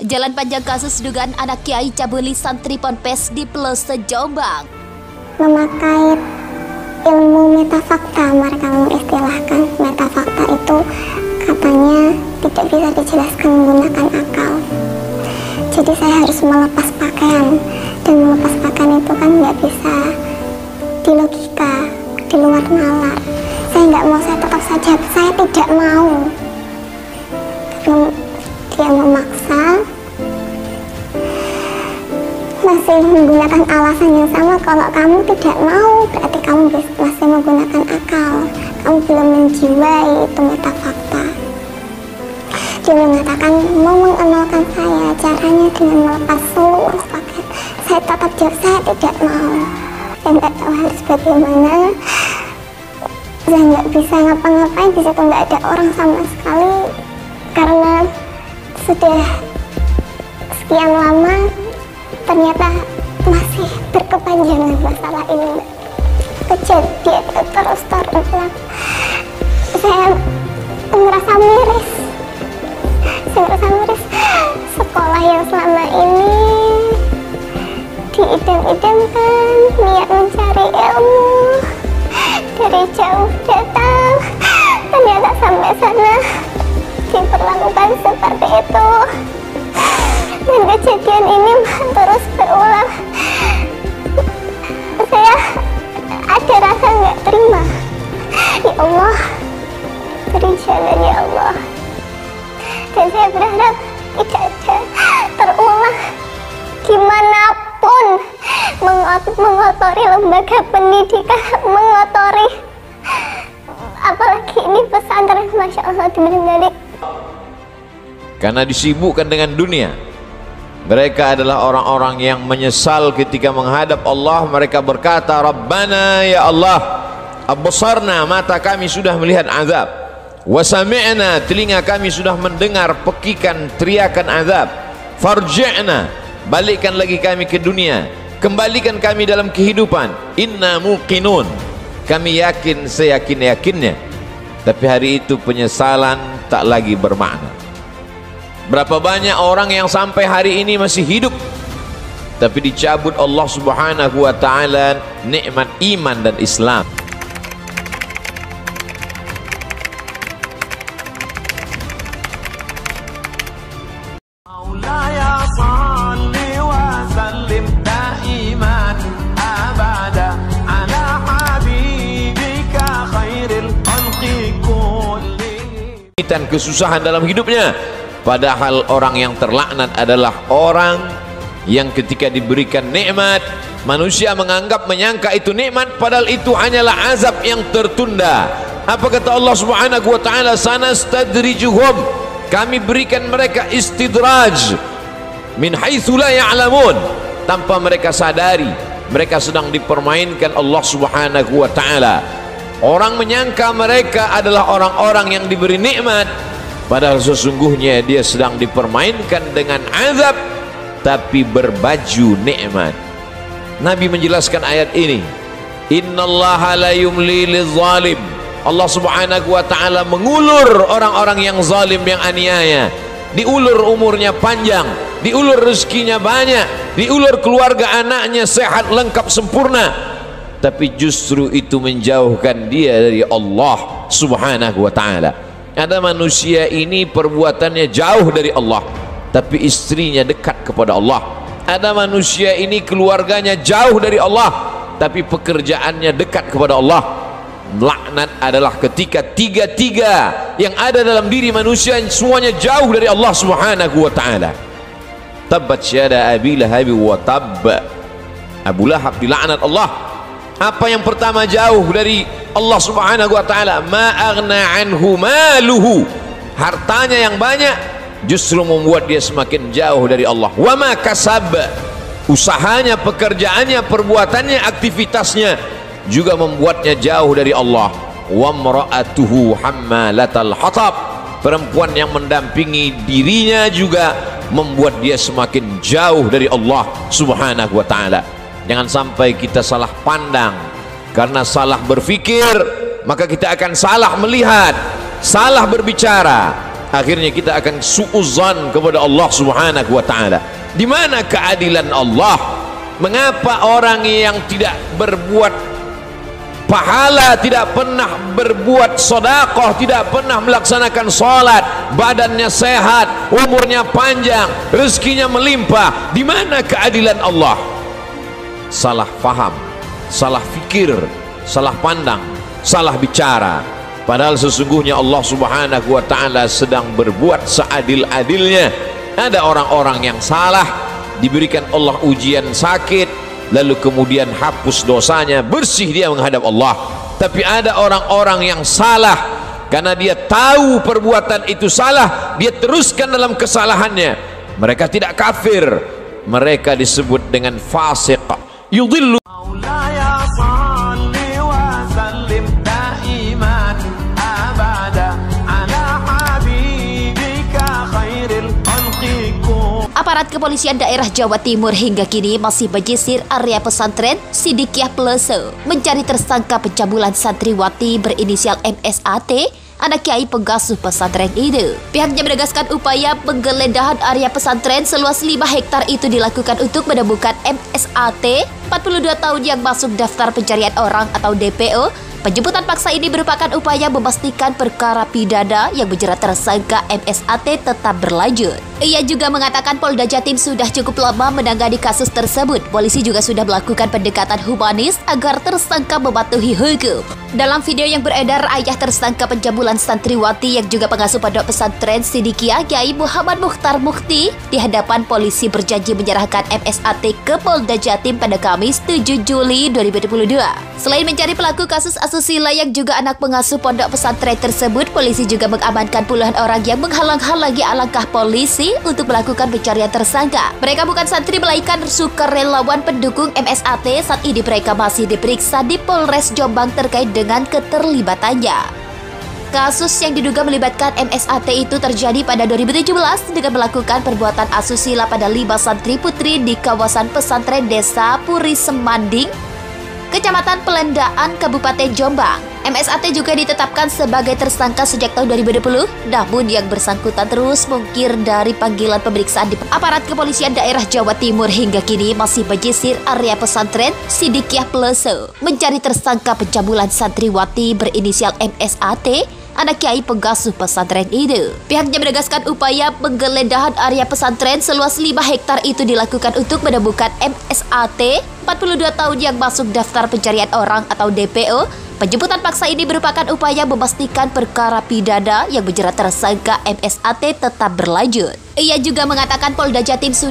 Jalan panjang kasus dugaan anak Kiai cabuli santri Ponpes di Pelosok Jombang. Memakai ilmu metafakta, mereka mengistilahkan metafakta itu katanya tidak bisa dijelaskan menggunakan akal. Jadi saya harus melepas pakaian, dan melepas pakaian itu kan nggak bisa di logika, di luar nalar. Saya nggak mau, saya tetap saja, saya tidak mau. Karena dia memaksa, masih menggunakan alasan yang sama. Kalau kamu tidak mau, berarti kamu masih menggunakan akal, kamu belum menjiwai itu metafakta. Dia mengatakan mau mengenalkan saya, caranya dengan melepas seluruh pakaian. Saya tetap jawab, saya tidak mau. Saya nggak tahu harus bagaimana. Saya nggak bisa ngapa-ngapain, di situ nggak ada orang sama sekali karena sudah sekian lama ternyata masih berkepanjangan masalah ini. Kejadian itu terus terulang. Saya merasa miris. Sekolah yang selama ini diidam-idamkan, niat mencari ilmu, dari jauh datang, ternyata sampai sana diperlakukan seperti itu. Dan kejadian ini terus berulang. Saya ada rasa nggak terima. Ya Allah, beri jalan ya Allah. Dan saya berharap tidak ada terulang. Gimanapun mengotori lembaga pendidikan, mengotori apalagi ini pesantren, Masya Allah, dimendalik. Karena disibukkan dengan dunia. Mereka adalah orang-orang yang menyesal ketika menghadap Allah. Mereka berkata, Rabbana ya Allah, absarna, mata kami sudah melihat azab, wa sami'na, telinga kami sudah mendengar pekikan teriakan azab, farji'na, balikkan lagi kami ke dunia, kembalikan kami dalam kehidupan, inna muqinun, kami yakin seyakin-yakinnya. Tapi hari itu penyesalan tak lagi bermakna. Berapa banyak orang yang sampai hari ini masih hidup tapi dicabut Allah Subhanahu wa ta'ala nikmat iman dan Islam. Dan kesusahan dalam hidupnya, padahal orang yang terlaknat adalah orang yang ketika diberikan nikmat, manusia menyangka itu nikmat, padahal itu hanyalah azab yang tertunda. Apa kata Allah Subhanahu wa ta'ala? Sanastadrijuhum, kami berikan mereka istidraj min haitsu la ya'lamun, tanpa mereka sadari mereka sedang dipermainkan Allah Subhanahu wa ta'ala. Orang menyangka mereka adalah orang-orang yang diberi nikmat, padahal sesungguhnya dia sedang dipermainkan dengan azab tapi berbaju nikmat. Nabi menjelaskan ayat ini, innallaha la yumli lizalim, Allah Subhanahu wa ta'ala mengulur orang-orang yang zalim, yang aniaya. Diulur umurnya panjang, diulur rezekinya banyak, diulur keluarga anaknya sehat lengkap sempurna, tapi justru itu menjauhkan dia dari Allah Subhanahu wa ta'ala. Ada manusia ini perbuatannya jauh dari Allah, tapi istrinya dekat kepada Allah. Ada manusia ini keluarganya jauh dari Allah, tapi pekerjaannya dekat kepada Allah. Laknat adalah ketika tiga-tiga yang ada dalam diri manusia semuanya jauh dari Allah Subhanahu wa ta'ala. Tabbat syada Abi Lahab wa tab, Abu Lahab dilaknat Allah. Apa yang pertama jauh dari Allah Subhanahu wa ta'ala? Ma aghna anhu maluhu, hartanya yang banyak justru membuat dia semakin jauh dari Allah. Wa ma kasab, usahanya, pekerjaannya, perbuatannya, aktivitasnya juga membuatnya jauh dari Allah. Wa mra'atuhu hammalatal hatab, perempuan yang mendampingi dirinya juga membuat dia semakin jauh dari Allah Subhanahu wa ta'ala. Jangan sampai kita salah pandang. Karena salah berpikir, maka kita akan salah melihat, salah berbicara. akhirnya kita akan suudzon kepada Allah Subhanahu wa taala. Di mana keadilan Allah? Mengapa orang yang tidak berbuat pahala, tidak pernah berbuat sedekah, tidak pernah melaksanakan salat, badannya sehat, umurnya panjang, rezekinya melimpah, di mana keadilan Allah? Salah faham, salah fikir, salah pandang, salah bicara. Padahal sesungguhnya Allah Subhanahu wa taala sedang berbuat seadil-adilnya. Ada orang-orang yang salah, diberikan Allah ujian sakit, lalu kemudian hapus dosanya, bersih dia menghadap Allah. Tapi ada orang-orang yang salah, karena dia tahu perbuatan itu salah, dia teruskan dalam kesalahannya. Mereka tidak kafir, mereka disebut dengan fasik. Yudhillu Aparat kepolisian daerah Jawa Timur hingga kini masih menyisir area pesantren Sidikiyah Pleso mencari tersangka pencabulan santriwati berinisial MSAT, anak kiai pengasuh pesantren itu. Pihaknya menegaskan upaya penggeledahan area pesantren seluas 5 hektar itu dilakukan untuk menemukan MSAT, 42 tahun yang masuk daftar pencarian orang atau DPO. Penjemputan paksa ini merupakan upaya memastikan perkara pidana yang menjerat tersangka MSAT tetap berlanjut. Ia juga mengatakan Polda Jatim sudah cukup lama menangani kasus tersebut. Polisi juga sudah melakukan pendekatan humanis agar tersangka mematuhi hukum. Dalam video yang beredar, ayah tersangka pencabulan santriwati yang juga pengasuh pondok pesantren Sidikiyah, Kiai Muhammad Mukhtar Mukhti, di hadapan polisi berjanji menyerahkan MSAT ke Polda Jatim pada Kamis 7 Juli 2022. Selain mencari pelaku kasus asusila yang juga anak pengasuh pondok pesantren tersebut, polisi juga mengamankan puluhan orang yang menghalang-halangi langkah polisi untuk melakukan pencarian tersangka. Mereka bukan santri melainkan sukarelawan pendukung MSAT. Saat ini mereka masih diperiksa di Polres Jombang terkait dengan keterlibatannya. Kasus yang diduga melibatkan MSAT itu terjadi pada 2017 dengan melakukan perbuatan asusila pada 5 santri putri di kawasan pesantren Desa Puri Semanding, Kecamatan Pelendaan, Kabupaten Jombang. MSAT juga ditetapkan sebagai tersangka sejak tahun 2020, namun yang bersangkutan terus mungkir dari panggilan pemeriksaan di aparat kepolisian daerah Jawa Timur hingga kini masih menyisir area pesantren Sidikiyah Pleso mencari tersangka pencabulan santriwati berinisial MSAT, anak kiai pengasuh pesantren itu. Pihaknya menegaskan upaya penggeledahan area pesantren seluas 5 hektar itu dilakukan untuk menemukan MSAT, 42 tahun yang masuk daftar pencarian orang atau DPO. Penjemputan paksa ini merupakan upaya memastikan perkara pidana yang menjerat tersangka MSAT tetap berlanjut. Ia juga mengatakan Polda Jatim sudah